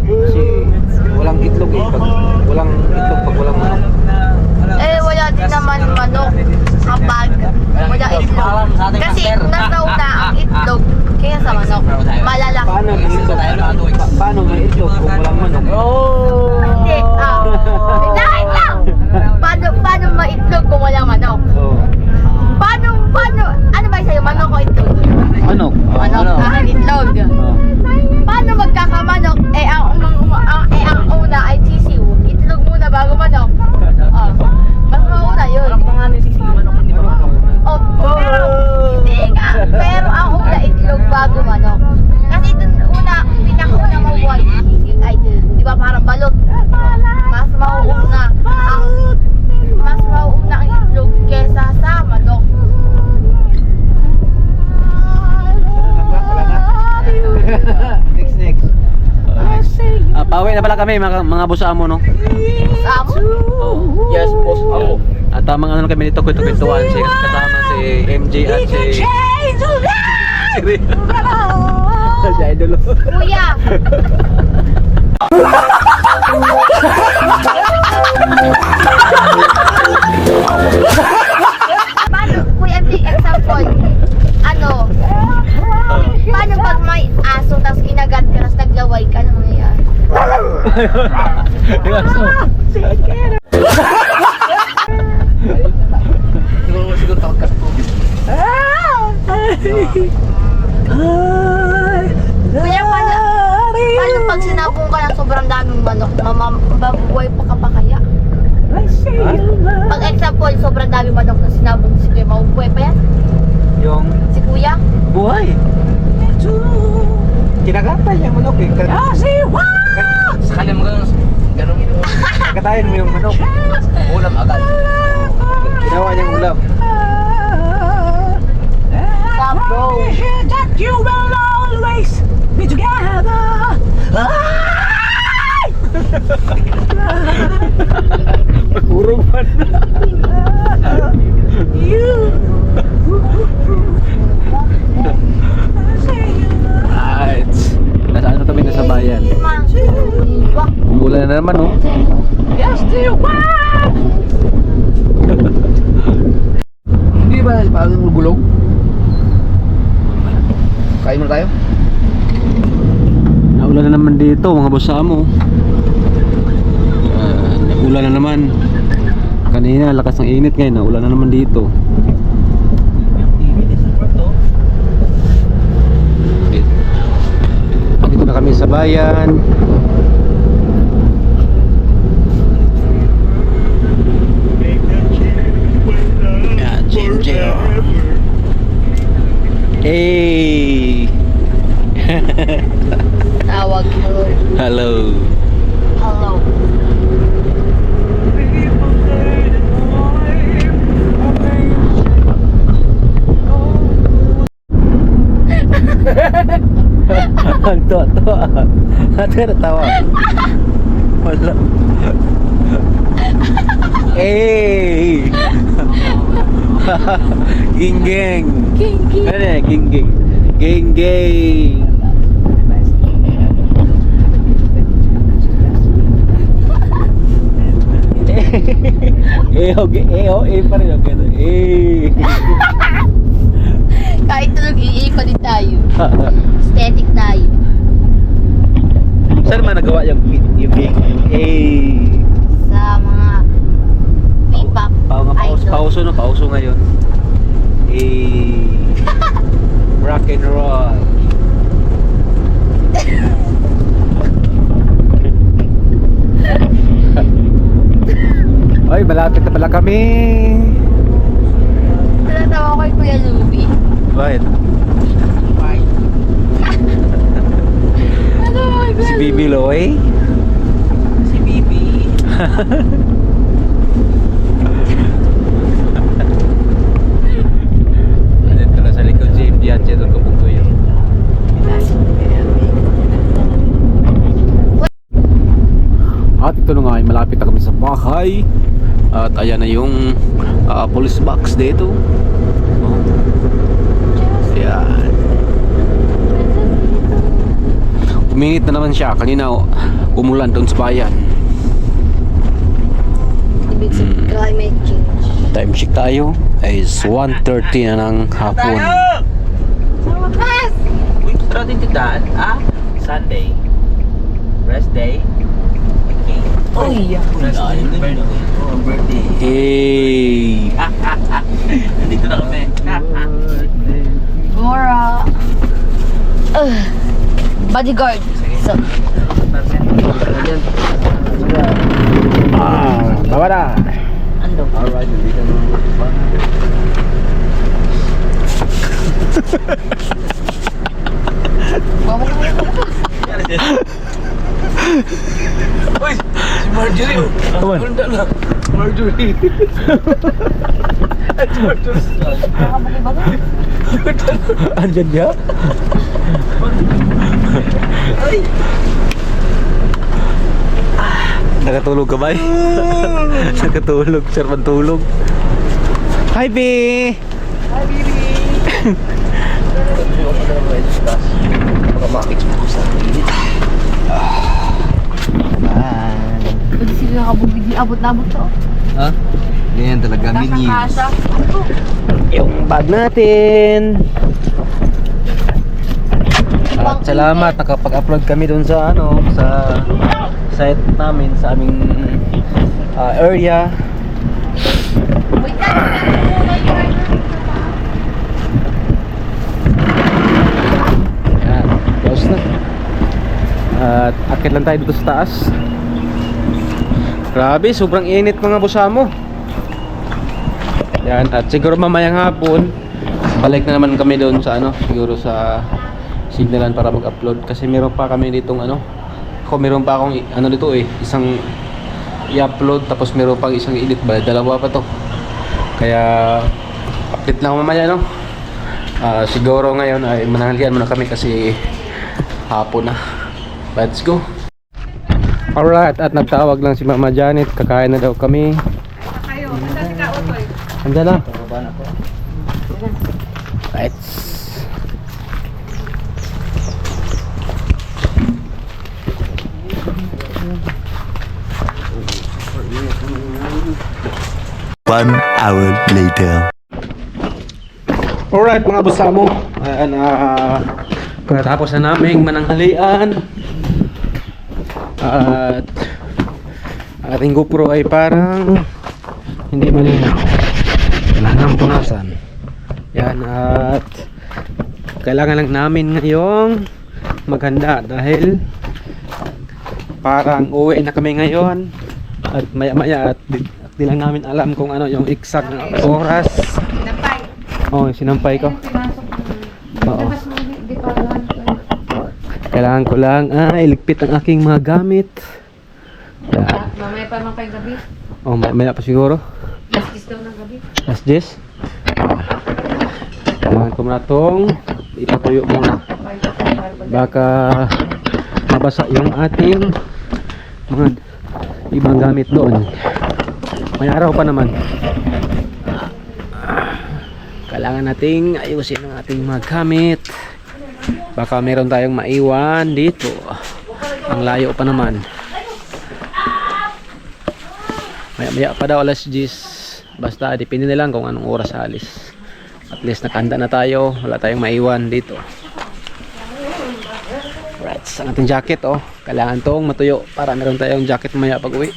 Kasi walang itlog eh. Walang itlog pag walang manok. Eh, wala din naman manok kapag wala itlog. Kasi mas nauna ang itlog kaya sa manok. Malalaki. Paano may itlog kung walang manok? Hindi. Lahit lang! Paano maitlog kung wala manok? Oh. Paano Pauwi na pala kami mga boss amo, no? Amo? Oo. Yes, boss. Ako. At tamang ano kami nito, kwento-kwentuhan si kasama si MJ at si si Idol. Kuya! Paano, Kuya MJ, example, ano, paano pag may aso, tas kinagat ka, tas naglaway ka, ano mangyayari? Siguro takot ka po. Kuya, paano pag sinabong ka ng sobrang daming manok, mabubuhay pa ka pa kaya? Pag example, sobrang daming manok na sinabong si Kuya, mabubuhay pa yan? Yung Si Kuya? buhay. Kinagapal yung manok eh. Sakali mo ganun. Katayin mo yung manok. Ulam agad. Ginawa niyang ulam. Stop, bro. That you will always be together. Urong pa na. Right. Nasa ano kami, nasa bayan. Wak. Umulan na naman, no? Hindi ba parang gulong? Kain mo tayo? Naulan na naman dito, mga boss amo. Ulan na naman. Kanina, lakas ng init ngayon. Naulan na naman dito. Dito na kami sa bayan. Yan, Ginger. Hey! Tawag. Hello. Hello. Ang tuwa-tuwa. At ka natawa. Wala. Hey! Ginggeng. Ano yan? Ginggeng. Ginggeng. Pa rin ako. Kahit tulog, iipa din tayo. Aesthetic tayo. Saan man nagawa yung Sa mga P-pop idol. pauso no, pauso ngayon. Rock and roll. Ay, malapit na pala kami. Natawa ko kay Kuya Luby. Bakit? Natawa ko kay Kuya Si Bibi Loy. Si Bibi. Dito na sa likod si MD at Jedon Kapungtuyo. At ito na nga ay malapit na kami sa bahay. At ayan na yung police box dito. Oh. Ayan. Uminit na naman siya. Kanina umulan doon sa bayan. Ibig sabihin, climate change. Time check tayo is 1:30 na ng hapon. Mas! Uy, tara din tindaan. Sunday. Rest day. Okay. Oh, yeah. Birthday. Oh, birthday. Hey! Nandito na kami. Gora. Bodyguard. So, Bawa na! ando. Alright, nandito na. Uy! Si Marjorie! Come on. Ganda na! Marjorie! Andyan niya? Nakatulog ka ba? Nakatulog, sir, pantulog. Hi, B! Hi, baby! Baka ma-expose sa init. Pwede sila nakabugid ni abot-abot to. Ha? Ganyan talaga, mini. Kasa-kasa. Yung bag natin. At salamat, nakapag-upload kami dun sa ano, sa site namin, sa aming area. Wait lang. Yan, close na. At akit lang tayo dito sa taas. Grabe, sobrang init mga busamo. Yan, at siguro mamayang hapon balik na naman kami doon sa ano, siguro sa signalan para mag-upload kasi meron pa kami ditong ano, meron pa akong ano dito isang i-upload tapos meron pang isang edit ba, dalawa pa to. Kaya update lang mamaya no. Siguro ngayon ay mananghalian muna kami kasi hapon na. Let's go. Alright, at nagtawag lang si Mama Janet, kakain na daw kami. Kayo, nasa si Ka-Otoy. Handa na. Pababa na po. Right. One hour later. Alright mga busamo, ayan, pagkatapos na naming mananghalian at ang ating GoPro ay parang hindi malinaw, kailangan punasan yan, at kailangan lang namin ngayong maghanda dahil parang uwi na kami ngayon at maya maya at di lang namin alam kung ano yung exact na oras. Napay. Oh, sinampay ko. Oo. Kailangan ko lang iligpit ang aking mga gamit. Yan. Mamaya pa naman kayo gabi. Oh, maya pa siguro. Last daw ng gabi. Last Jess. Kailangan ko muna itong ipatuyo muna. Baka mabasa yung ating mga ibang gamit doon. May araw pa naman. Kailangan nating ayusin ang ating mga gamit. Baka meron tayong maiwan dito. Ang layo pa naman. Maya pa daw alas 10. Basta depende na lang kung anong oras alis. At least nakahanda na tayo. Wala tayong maiwan dito. Right, ang ating jacket kailangan tong matuyo para meron tayong jacket maya pag uwi.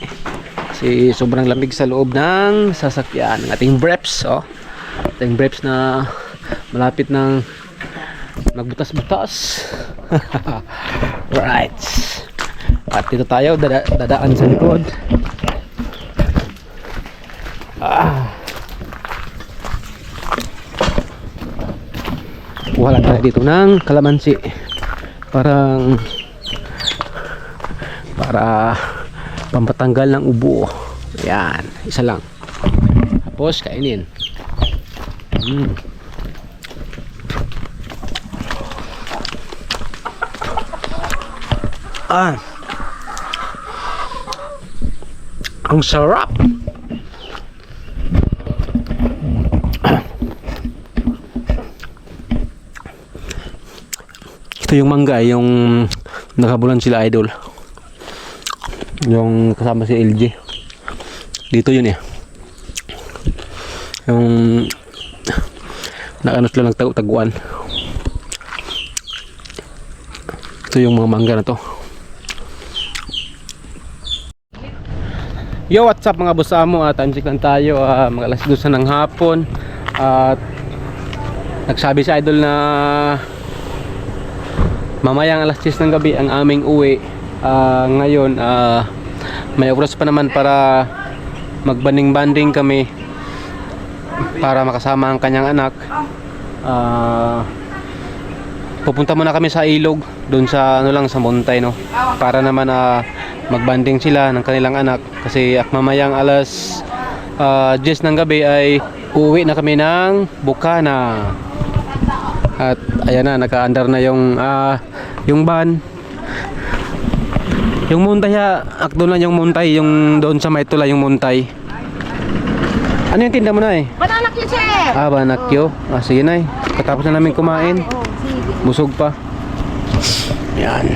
Kasi sobrang lamig sa loob ng sasakyan. Ang ating breps ating breps na malapit ng magbutas-butas. Right, at dito tayo dadaan sa likod. Kuha lang tayo dito ng kalamansi para pampatanggal ng ubo. Ayan, isa lang. Tapos kainin. Ang sarap. Ito yung mangga, yung nakabulan sila idol. Yung kasama si LG. Dito yun yung nakano sila nagtaguan. Ito yung mga mangga na to. Yo, what's up mga busamo? Time check lang tayo, mga alas 12 ng hapon. At nagsabi si idol na mamayang alas 10 ng gabi ang aming uwi. Ngayon may oras pa naman para magbanding-banding kami para makasama ang kanyang anak. Pupunta muna kami sa ilog doon sa ano lang sa Montay para naman magbanding sila ng kanilang anak kasi mamayang alas 10 ng gabi ay uuwi na kami ng Bukana. At ayan na, naka-andar na yung van. Yung muntay ha, akdo lang yung muntay, yung doon sa may tulay yung muntay. Ano yung tinda mo na eh? Bananak yun, sir! Ah, banakyo. Ah, sige na eh. Katapos na namin kumain. Oh, sige. Busog pa. Yan.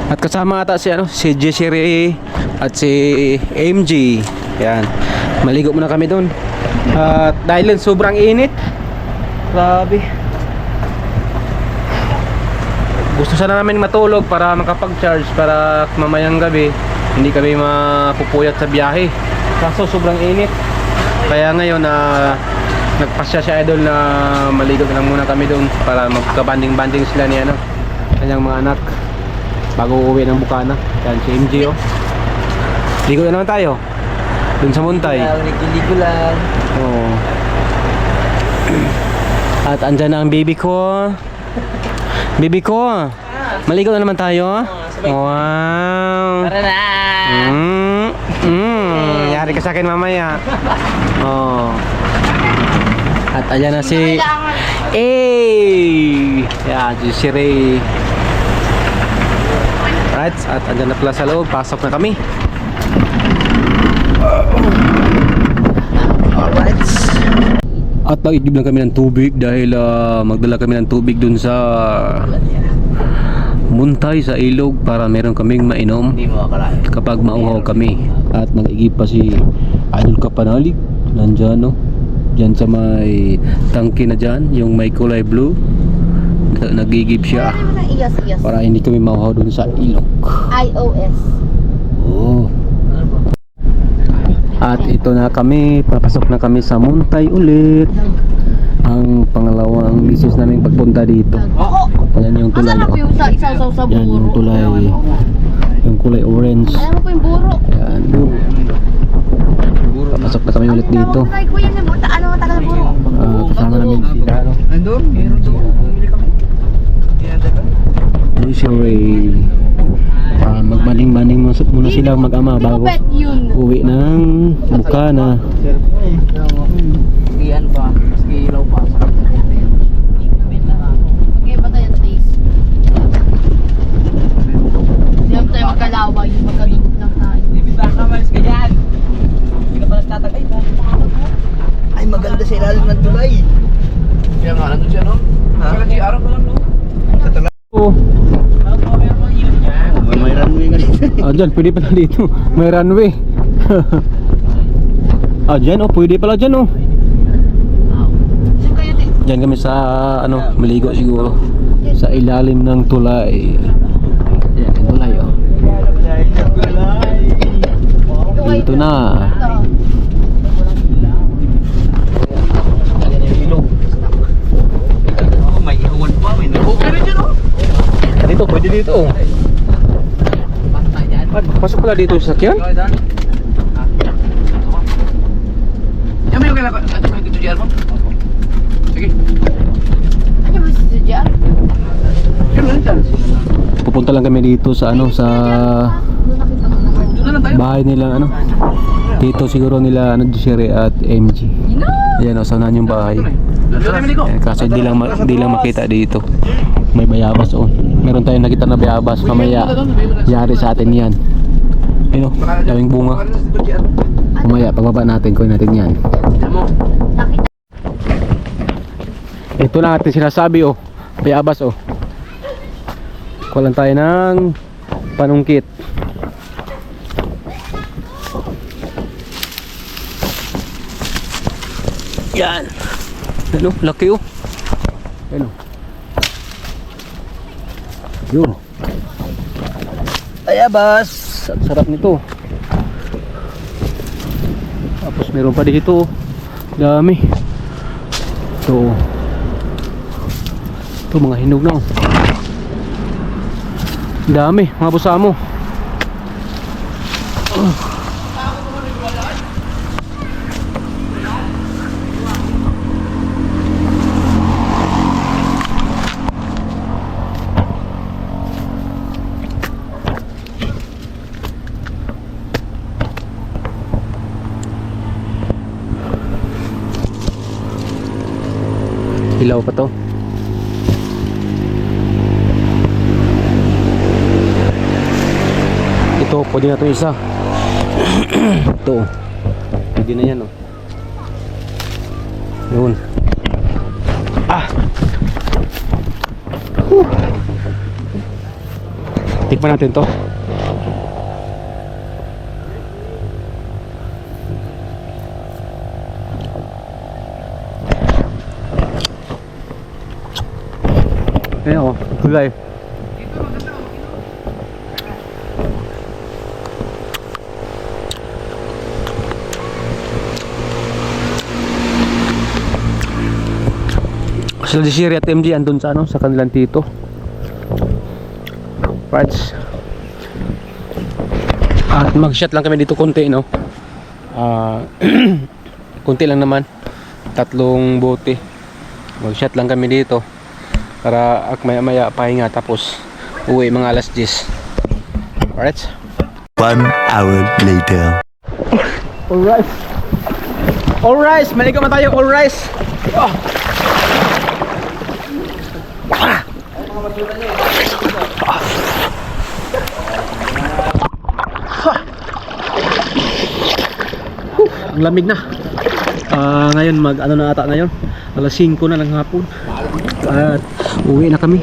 At kasama ata si ano, si Jessie Ray at si MG. Yan. Maligo muna kami doon. At dahil sobrang init. Grabe. Gusto sana namin matulog para makapag-charge para mamayang gabi hindi kami mapupuyat sa biyahe. Kaso sobrang init. Kaya ngayon nagpasya si Idol na maligo na lang muna kami doon para magkabanding-banding sila ni ano, kanyang mga anak bago uuwi ng Bukana. Yan si MG oh. Ligo na naman tayo doon sa Muntay. Ligo lang. Oo. At andyan na ang baby ko. Baby ko. Maligo na naman tayo. Wow. Tara na! Yari ka sa akin mamaya. Oh. At ayan na si Yan, si Ray. Right, at andyan na pala sa loob. Pasok na kami. Alright. At nag-igib lang kami ng tubig dahil magdala kami ng tubig dun sa Muntay sa ilog para meron kaming mainom Hindi mo akalain. kapag mauhaw kami. At nag-igib pa si Idol Kapanalig nandyan no, dyan sa may tangke na dyan, yung may kulay blue. Nag-igib siya Ano mo ng iyas-iyas? para hindi kami mauhaw dun sa ilog. iOS. Oh. At ito na kami, papasok na kami sa Muntay ulit. Ang pangalawang bisis namin pagpunta dito. Oo! Yan yung tulay. Alam mo po Oh. yung isaw-saw sa Yan yung buro. tulay. Yung kulay orange. Alam mo po yung buro. Yan. Papasok na kami ulit dito. Ay, kuya niya mo. Ano ang tagal buro? Kasama namin si Dano. Nandun? Meron doon. Bumili kami. Ini si Ray. Magbanding-banding muna sila mag-ama bago Bet yun. uwi ng Bukana. Maski ano pa, maski ilaw pa. Okay, ba tayo taste? Hindi naman tayo magkalaway. Magkadugot lang tayo. Baka malis ka dyan. Hindi ka pa nagtatagay. Ay, maganda sa ilalim ng tulay. Kaya nga, nandun siya no? Ha? Kaya GR ko lang no? Sa tulay. Oh, May runway nga dito. dyan, pwede pala dito. May runway. Dyan, pwede pala dyan, Saan kayo taste? Dyan kami sa, maligo siguro. Sa ilalim ng tulay. Yan, yung tulay, Dito na. Oh, may ihawan pa. May okay rin dyan, Dito, pwede dito, Pasok pala dito sa sakyan? Yan mo yung kailangan. Ano mo yung dito GR mo? Sige. Ano ba si Jujan? Yan mo dyan. Pupunta lang kami dito sa sa Doon na lang tayo. bahay nila dito siguro nila Jessie at MG. Ayan, sanahan yung bahay. Doon tayo maligo. Kaso di lang makita dito. May bayabas Meron tayong nakita na bayabas, mamaya yari sa atin yan. Ayun daming bunga. Mamaya pagbaba natin, kunin natin yan. Yan mo. Ito lang atin sinasabi bayabas Kuha lang tayo ng panungkit. Yan. Ano, laki Ano. Yun. Bayabas. Ang sarap nito. Tapos meron pa dito. Dami. Ito. Ito mga hinog na Dami, mga busamo. Ilaw pa to. Ito, pwede na ito isa. Ito. Pwede na yan, oh. Yun. Tikman natin to. Ayan, oh. Gulay. Sila si Siri at MJ andun sa ano, sa kanilang tito. Right. At mag-shot lang kami dito konti, no. Konti lang naman. 3 bote. Mag-shot lang kami dito para maya-maya pahinga tapos uwi mga alas 10. Alright. 1 hour later. Alright. Alright, maligo man tayo. Alright. Ang lamig na. Ngayon ano na ata ngayon? Alas 5 na lang hapon. At uwi na kami.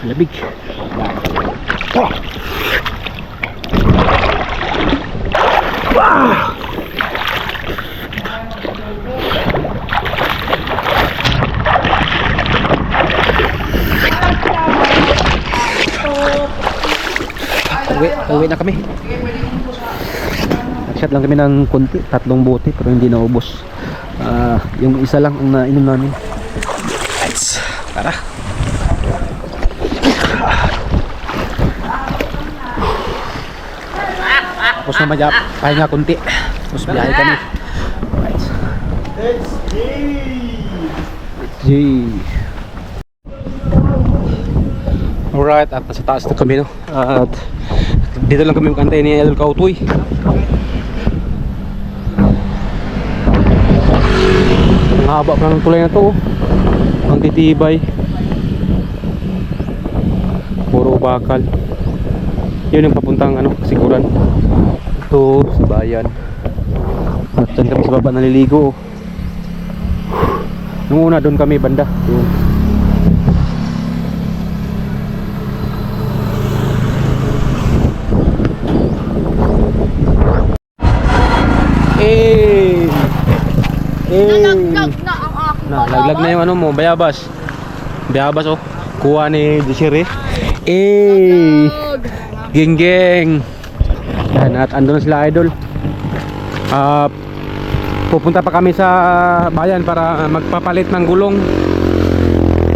Lamig. Uwi na kami. Nag-shot lang kami ng konti, 3 bote pero hindi naubos. Yung isa lang ang nainom namin. Let's tara. Tapos na madya, pahinga konti. Tapos biyahe kami. Let's G. Alright, at nasa taas na kami, no? At dito lang kami magkantay ni Idol Kautoy. Ang haba pa ng tulay na to, oh. Ang titibay. Puro bakal. Yun yung papuntang ano, kasiguran. Ito, sa bayan. At dyan kami sa baba naliligo, oh. Nung una doon kami banda. Yun. Nalaglag na ang aking Nalaglag na yung ano mo, bayabas. Bayabas, oh. Kuha ni Desiree. Geng geng. Yan, at andun na sila Idol. Pupunta pa kami sa bayan para magpapalit ng gulong.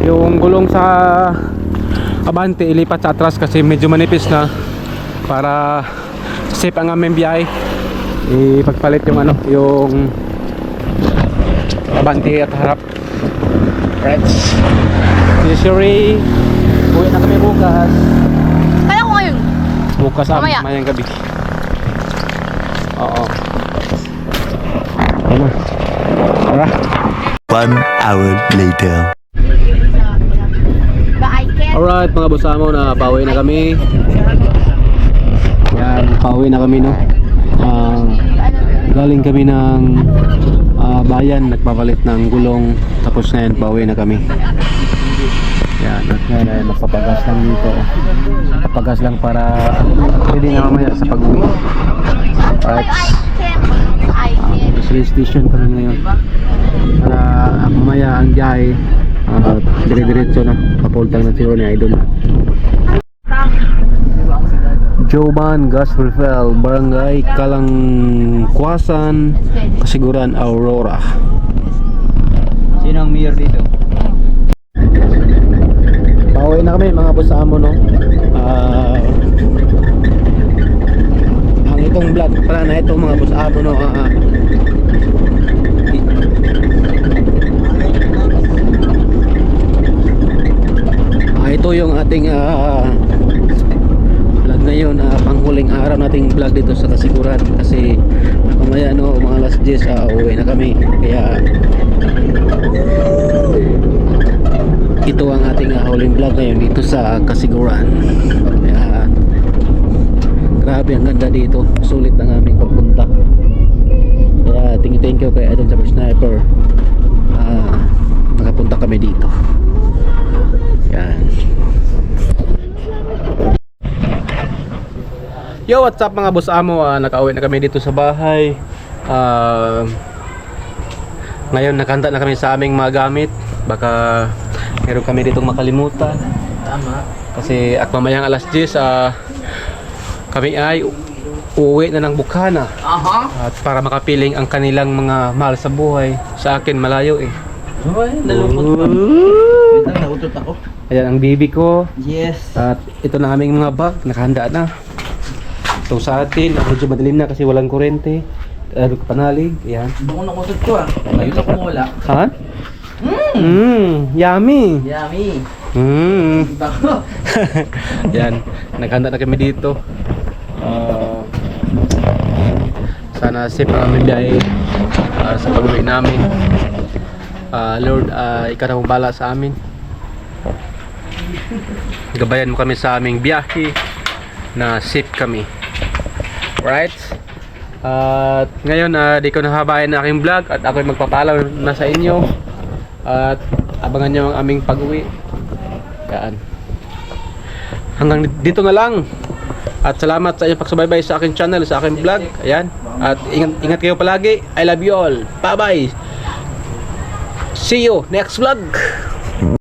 Yung gulong sa Abante ilipat sa atras kasi medyo manipis na, para safe ang aming biyahe. Ipagpalit yung ano, yung Abante at harap. Right. Siri, uwi na kami bukas. Kaya ko ngayon. Bukas Mamaya. mayang gabi. Oo. Ano? Tara. 1 hour later. Alright mga busamo, na pauwi na kami. Yan, pauwi na kami, no. Galing kami ng bayan, nagpapalit ng gulong. Tapos ngayon pauwi na kami. Yan, at ngayon ay magpapagas lang dito. Papagas lang para ready na mamaya sa pag-uwi. Alright. Train station kami ngayon. Para mamaya ang biyahe, dire-diretso na papuntang na siguro ni Idol. Joban Gas Refill, Barangay Kalangkwasan, Kasiguran, Aurora. Sino ang mayor dito? Pauwi na kami mga boss amo, no. Ang itong vlog pala na ito mga boss amo, no. Ito yung ating vlog ngayon, panghuling araw nating vlog dito sa Kasiguran kasi mamaya, no, mga alas 10 uwi na kami, kaya ito ang ating huling vlog ngayon dito sa Kasiguran. Ayan. Grabe, ang ganda dito. Sulit ang aming pagpunta. Kaya thank you kay Idol Jumper Sniper. Nakapunta kami dito. Ayan. Yo, what's up mga boss amo? Nakauwi na kami dito sa bahay. Ngayon nakahanda na kami sa aming mga gamit. Baka meron kami ditong makalimutan. Tama. Kasi at mamayang alas 10 kami ay uuwi na ng Bukana. Aha. At para makapiling ang kanilang mga mahal sa buhay. Sa akin malayo eh. Ay, nalungkot pa. Wait lang, nautot ako. Ayan ang bibi ko. Yes. At ito na aming mga bag. Nakahanda na. Ito sa atin. Medyo madilim na kasi walang kuryente. Panalig. Ayan. Doon ko nakutot ko ah. Ngayon ako wala. Ha? Yummy. Yummy. Bako. Yan, naghanda na kami dito. Sana safe ang aming biyahe sa pag-uwi namin. Lord, ikaw na bala sa amin. Gabayan mo kami sa aming biyahe na safe kami. Right? At ngayon, di ko nahabayan na aking vlog at ako'y magpapalaw na sa inyo. At abangan nyo ang aming pag-uwi. Yan. Hanggang dito na lang. At salamat sa inyong pagsubaybay sa aking channel, sa aking vlog. Ayan. At ingat kayo palagi. I love you all. Bye bye. See you next vlog.